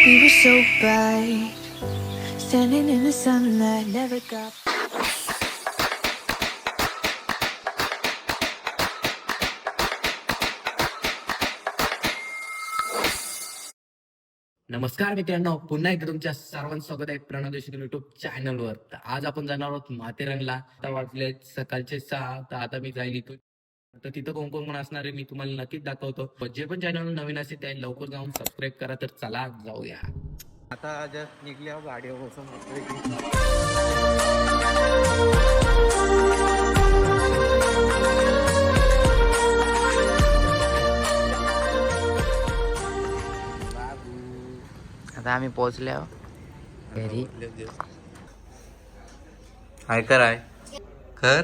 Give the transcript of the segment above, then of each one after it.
We were so bright, standing in the sunlight, never got. नमस्कार मित्रांनो, पुन्हा एकदा तुमच्या सर्वांचं स्वागत आहे प्रणव देशमुख युट्यूब चॅनलवर. तर आज आपण जाणार आहोत माथेरानला. आता वाजले सकाळचे 6. तर आता मी जाईल इथून. तर तिथं कोण कोण असणार आहे मी तुम्हाला नक्कीच दाखवतो. जे पण चॅनल नवीन असेल त्या लवकर जाऊन सबस्क्राईब करा. तर चला जाऊया. आता जस्ट निघल्यावर गाडीवर बसून आता आम्ही पोहोचलो घरी. काय कराय कर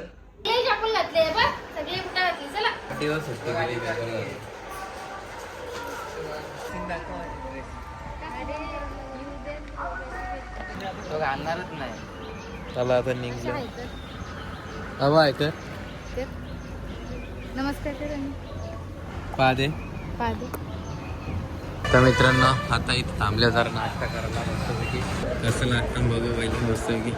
दिवस सुट्टी गेली. तो आणणारच नाही. चला आता निघलो. हवा आहे तर नमस्कार पादे तर मित्रांनो आता इथे थांबल्या जरा नाश्ता करायला मस्तपैकी. कसं लागतं बघू पहिले मस्तपैकी.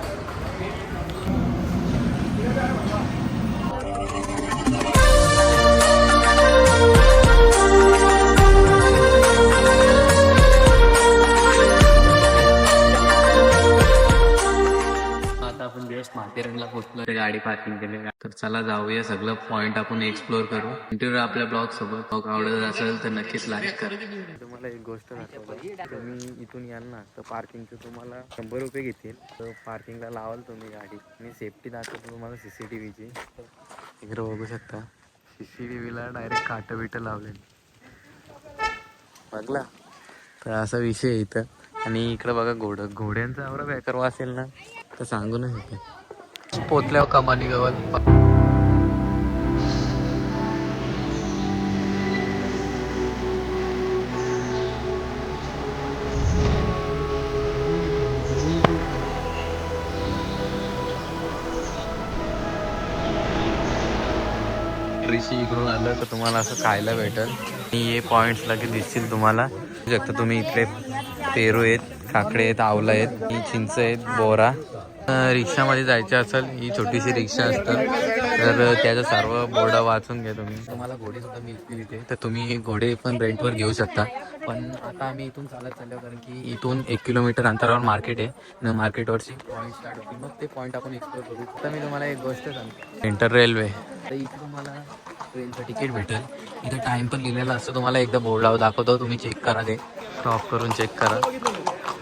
आता आपण जस्ट माथेरानला पोहोचलो. गाडी पार्किंग केली. तर चला जाऊया, सगळं पॉइंट आपण एक्सप्लोर करू. इंटरव्ह्यू आपल्या ब्लॉग सोबत. ब्लॉग आवडत असेल तर नक्कीच लाईक करा. तुम्हाला एक गोष्ट दाखवतो. तुम्ही इथून याल ना तर पार्किंगचे तुम्हाला 100 रुपये घेतील. तर पार्किंगला लावाल तुम्ही गाडी. मी सेफ्टी दाखवतो तुम्हाला CCTVची. इकडे बघू शकता CCTVला डायरेक्ट काटं बिटं लावले बघला. तर असा विषय आहे इथं. आणि इकडं बघा घोड्यांचा एवढा बेकार वासेल ना तर सांगू नाही शकत. पोचल्यावर कमानी गवल. ऋषी इकडून आलं तर तुम्हाला असं खायला भेटेल. आणि हे पॉइंट्स लगेच दिसतील तुम्हाला. बघू शकता तुम्ही इकडे पेरू आहेत, काकडे आहेत, आवला आहेत, ही चिंच आहेत, बोरा. रिक्षामध्ये जायचं असेल ही छोटीशी रिक्षा असतं. तर त्याचं सर्व बोर्ड वाचून घ्या तुम्ही. तुम्हाला घोडे सुद्धा मिळतील इथे. तर तुम्ही हे घोडे पण रेंटवर घेऊ शकता. पण आता आम्ही इथून चालत चाललो कारण की इथून 1 किलोमीटर अंतरावर मार्केट आहे. मार्केटवरची पॉईंट स्टार्ट होतील. मग ते पॉईंट आपण एक्सप्लोर करू. आता मी तुम्हाला एक गोष्ट सांगतो. इंटर रेल्वे तर इथे तुम्हाला ट्रेनचं तिकीट भेटेल. इथे टाइम पण लिहिलेला असतो. तुम्हाला एकदा बोर्ड लावून दाखवतो, तुम्ही चेक करा. ते क्रॉप करून चेक करा.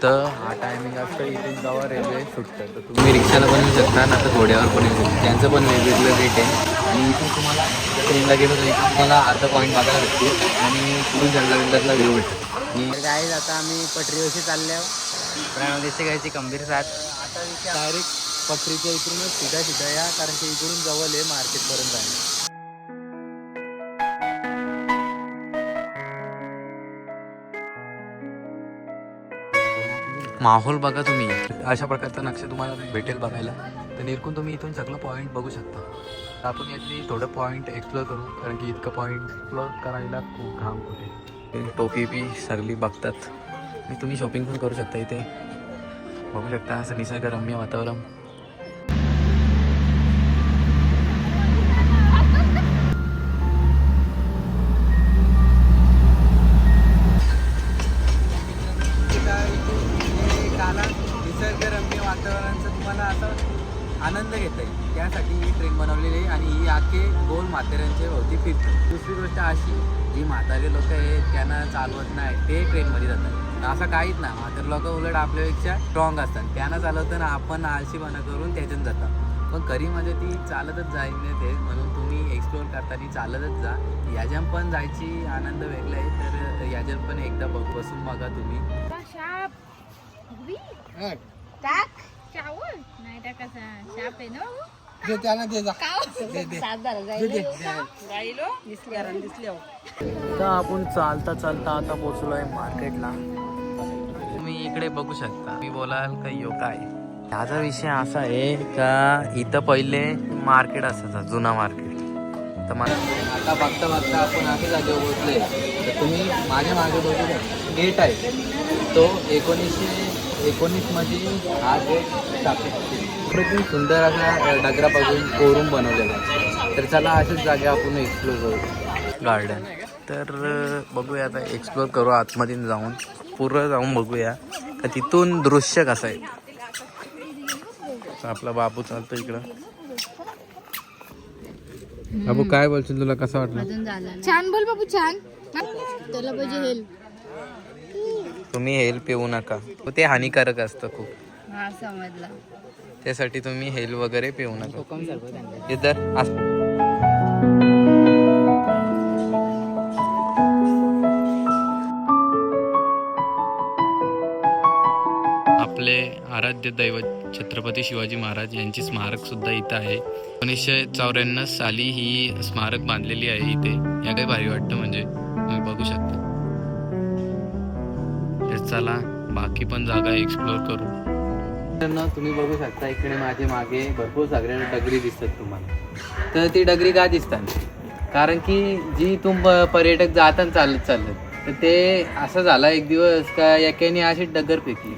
तर हा टायमिंग असतं इथून जेव्हा रेल्वे सुटतं. तर तुम्ही रिक्षाला पण येऊ शकता ना तर घोड्यावर पण येऊ शकता. त्यांचं पण वेगवेगळं रेट आहे. आणि इथून तुम्हाला ट्रेनला गेलो तर इथून तुम्हाला अर्धा पॉईंट बघायला भेटतील आणि पुढून जंगलातला व्ह्यू भेटेल. तर गाईज आता आम्ही पटरीवरशी चाललो. प्रणव देशमुखची गंभीर साथ. आता डायरेक्ट पटरीच्या इकडूनच सीधा या कारण की इकडून जवळ आहे मार्केटपर्यंत आहे. माहोल बघा तुम्ही. अशा प्रकारचा नक्षा तुम्हाला भेटेल बघायला. तर निरकून तुम्ही इथून सगळं पॉईंट बघू शकता. तर आपण यातली थोडं पॉईंट एक्सप्लोर करू कारण की इतकं पॉईंट एक्सप्लोर करायला खूप घाम होते. टोपी बी सरली बघतात. आणि तुम्ही शॉपिंग पण करू शकता इथे. बघू शकता असं निसर्गरम्य वातावरण. निसर्गरम्य वातावरणाचा तुम्हाला असं आनंद घेता येईल त्यासाठी ही ट्रेन बनवलेली आहे. आणि ही आखे गोल माथेरानच्या भोवती फिरते. दुसरी गोष्ट अशी जी म्हातारे लोक आहेत त्यांना चालवत नाही ते ट्रेनमध्ये जातात. असं काहीच नाही. म्हातारे लोक उलट आपल्यापेक्षा स्ट्रॉंग असतात. त्यांना चालवताना आपण आळशीपणा करून त्याच्यात जातात. पण खरी मजा ती चालतच जाईल ते. म्हणून तुम्ही एक्सप्लोर करताना चालतच जा. याच्यात पण जायची आनंद वेगळा आहे. तर याच्यात पण एकदा बसून बघा तुम्ही. टाक नाही टाकायचा शाप आहे ना बाबू. दे त्याला दे जा. तर आपण चालता चालता आता पोहोचलोय मार्केटला. तुम्ही इकडे बघू शकता. मी बोलाल का यो काय ह्याचा विषय असा आहे का इथं पहिले मार्केट असायचा, जुना मार्केट. तर मला आता बघता बघता आपण अशा जागेवर पोहोचले. तर तुम्ही माझ्या मागे बघू शकता गेट आहे तो 1919 मध्ये हा गेट स्थापित. खूप सुंदर असा डगरा बघून कोरून बनवलेला आहे. तर चला अशाच जागा आपण एक्सप्लोर करू गार्डन. तर बघूया आता एक्सप्लोर करू आतमध्ये जाऊन पूर्ण जाऊन बघूया का तिथून दृश्य कसं आहे. आपला बाबू चालतो इकडं. बाबू काय बोलशील, तुला कसं वाटलं? छान बोल बाबू छान. त्याला पाहिजे हेल्प. तुम्ही हेल पिऊ नका, ते हानिकारक असतं खूप. हा समजला. त्यासाठी तुम्ही हेल वगैरे पिऊ नका. इधर आपले आराध्य दैवत छत्रपती शिवाजी महाराज यांची स्मारक सुद्धा इथं आहे. 1994 साली ही स्मारक बांधलेली आहे इथे. या काही भारी वाटतं म्हणजे तुम्ही बघू शकता. तर चला बाकी पण जागा एक्सप्लोर करू. तुम्ही बघू शकता इकडे माझे मागे भरपूर सगळ्यांना डगरी दिसतात तुम्हाला. तर ती डगरी का दिसतात? कारण की जी पर्यटक जातात चालत तर ते असं झाला एक दिवस का एकाने अशी डगर फेकली.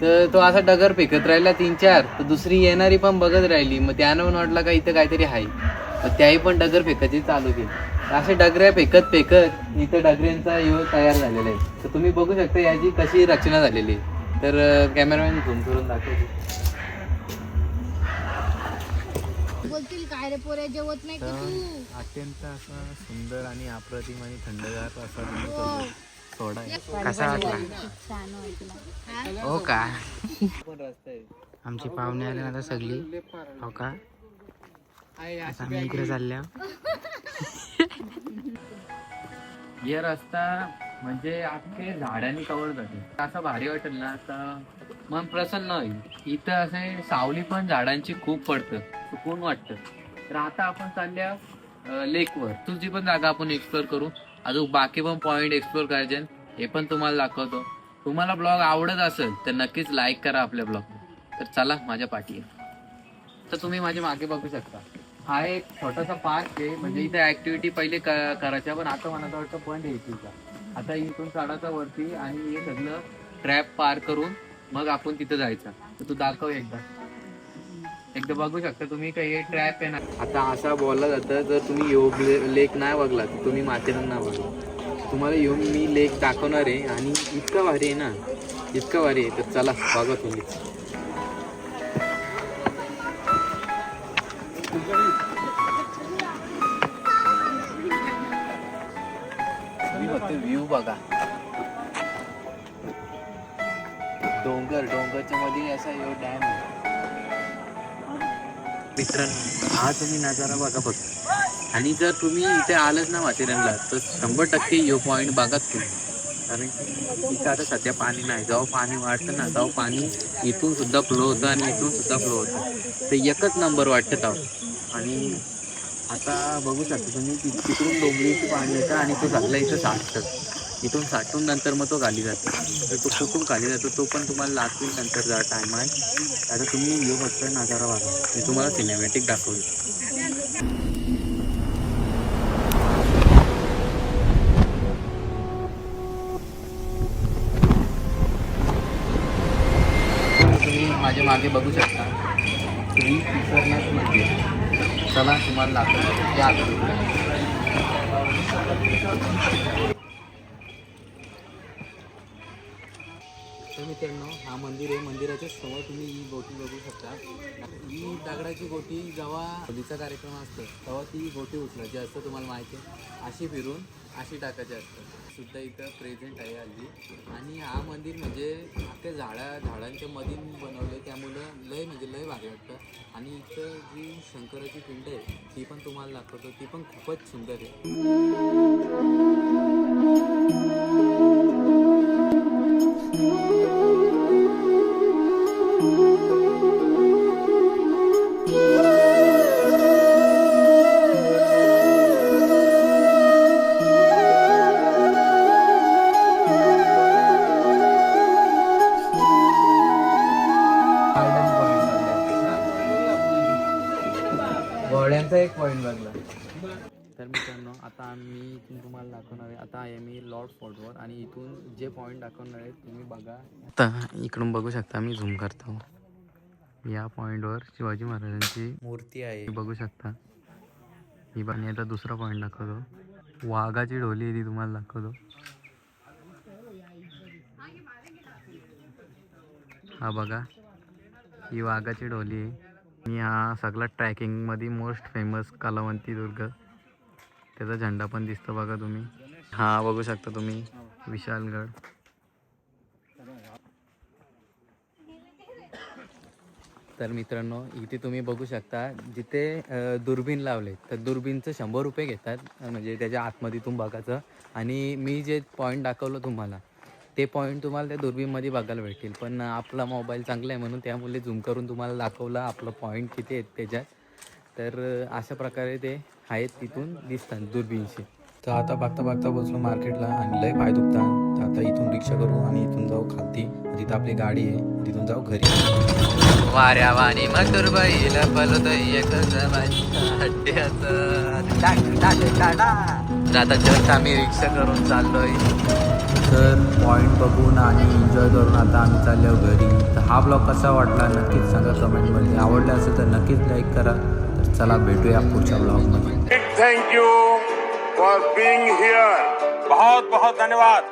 तर तो असा डगर फेकत राहिला 3-4. तर दुसरी येणारी पण बघत राहिली. मग त्यानं पण वाटलं का इथं काहीतरी आहे. मग त्याही पण डगर फेकायची चालू केली. असे डगऱ्या फेकत इथं डगऱ्यांचा योग तयार झालेला आहे. तर तुम्ही बघू शकता याची कशी रचना झालेली आहे. तर कॅमेरामॅन झूम करून दाखवतो. बोलतील काय रे पोरे जेवत नाही का तू. अत्यंत असा सुंदर आणि अप्रतिम आणि थंडगार असा सोडा आहे. कसा वाटला? छान वाटलं. हो का? आमची पाहुणे आले आता सगळी. हो का? आता आम्ही इकडे चालल्या. हे रस्ता म्हणजे अख्खे झाडांनी कव्हर झाले. असं भारी वाटेल ना आता मन प्रसन्न होईल. इथं असे सावली पण झाडांची खूप पडतं, सुकून वाटतं. तर आता आपण चालल्या लेकवर. तुझी पण जागा आपण एक्सप्लोर करू. अजून बाकी पण पॉइंट एक्सप्लोर करायचे हे पण तुम्हाला दाखवतो. तुम्हाला ब्लॉग आवडत असेल तर नक्कीच लाईक करा आपल्या ब्लॉग. तर चला माझ्या पाठी. तर तुम्ही माझ्या मागे बघू शकता हा एक छोटासा पार्क आहे. म्हणजे इथे ऍक्टिव्हिटी पहिले करायच्या पण आता मला वाटतं बंद आहे तुझा. आता इथून चढायचा वरती आणि हे सगळं ट्रॅप पार करून मग आपण तिथं जायचं. तर तू दाखव एकदा बघू शकता तुम्ही का हे ट्रॅप आहे ना. आता असा बोलला जातं जर तुम्ही योग लेक नाही बघला तर तुम्ही माथेरान नाही बघला. तुम्हाला येऊन मी लेक दाखवणार आहे आणि इतकं भारी आहे ना, इतकं भारी आहे. तर चला बघा तुम्ही. व्ह्यू बघा. डोंगरच्या मध्ये असा यो डॅम आहे. मित्रांनो हा तुम्ही नजारा बघा फक्त. आणि जर तुम्ही इथे आलंच ना माथेरानला तर 100% यो पॉईंट बघाच तुम्ही. कारण की इथं आता सध्या पाणी नाही. जेव्हा पाणी वाढतं ना तेव्हा पाणी इथून सुद्धा फ्लो होतं आणि इथून सुद्धा फ्लो होतं. ते एकच नंबर वाटतं तेव्हा. आणि आता बघू शकता तुम्ही तिकडून डोंगरीचं पाणी येतं आणि तो सगळं इथं साठतं. इथून साठून नंतर मग तो खाली जातो. तर तो कुठून खाली जातो तो पण तुम्हाला लागतील नंतर जा टाईम आहे. आता तुम्ही येऊ फक्त नजारा बघा. मी तुम्हाला सिनेमॅटिक दाखवली. तुम्ही माझ्या मागे बघू शकता श्री केदारनाथ मंदिर. चला तुम्हाला दाखवतो या. तर मित्रांनो हा मंदिर आहे. मंदिराच्या समोर तुम्ही ही गोटी बघू शकता. ही दगडाची गोटी जेव्हा होलीचा कार्यक्रम असतो तेव्हा ती गोटी उचलायची असतं. तुम्हाला माहिती आहे अशी फिरून अशी टाकायची असतं. सुद्धा इथं प्रेझेंट आहे हल्ली. आणि हा मंदिर म्हणजे अख्ख्या झाडांच्या मध्ये बनवलं त्यामुळं लय भारी वाटतं. आणि इथं जी शंकराची पिंड आहे ती पण तुम्हाला दाखवतो. ती पण खूपच सुंदर आहे. फक्त एक पॉईंट बघला. तर मित्रांनो आता मी इथून तुम्हाला दाखवणार आहे. आता आहे मी लॉर्ड फोर्टवर आणि इथून जे पॉईंट दाखवणार आहे तुम्ही बघा. आता इकडून बघू शकता मी झूम करतो. या पॉईंटवर शिवाजी महाराजांची मूर्ती आहे बघू शकता ही. आणि आता दुसरा पॉईंट दाखवतो. वाघाची ढोली आहे ती तुम्हाला दाखवतो. हा बघा ही वाघाची ढोली आहे. आणि हा सगळा ट्रॅकिंगमध्ये मोस्ट फेमस कलावंती दुर्ग. त्याचा झेंडा पण दिसतो बघा तुम्ही. हा बघू शकता तुम्ही विशालगड. तर मित्रांनो इथे तुम्ही बघू शकता जिथे दुर्बीण लावले तर दुर्बीणचं 100 रुपये घेतात. म्हणजे त्याच्या आतमध्येतून बघायचं. आणि मी जे पॉईंट दाखवलं तुम्हाला ते पॉईंट तुम्हाला त्या दुर्बीणमध्ये बघायला भेटेल. पण आपला मोबाईल चांगला आहे म्हणून त्यामुळे झूम करून तुम्हाला दाखवलं आपलं पॉईंट किती आहेत त्याच्यात. तर अशा प्रकारे ते आहेत तिथून दिसतात दुर्बीणशी. तर आता बघता बघता बसलो मार्केटला आणि लय पाय दुखतात. तर आता इथून रिक्षा करू आणि इथून जाऊ खालती. तिथं आपली गाडी आहे तिथून जाऊ घरी. वाऱ्या वाणी मधुर बैल पलत आता जस्ट आम्ही रिक्षा करून चाललोय. तर पॉईंट बघून आणि एन्जॉय करून आता आम्ही चाललो घरी. तर हा ब्लॉग कसा वाटला नक्कीच सांगा कमेंटमध्ये. आवडला असेल तर नक्कीच लाईक करा. तर चला भेटूया पुढच्या ब्लॉगमध्ये. Thank you for being here. बहुत बहुत धन्यवाद.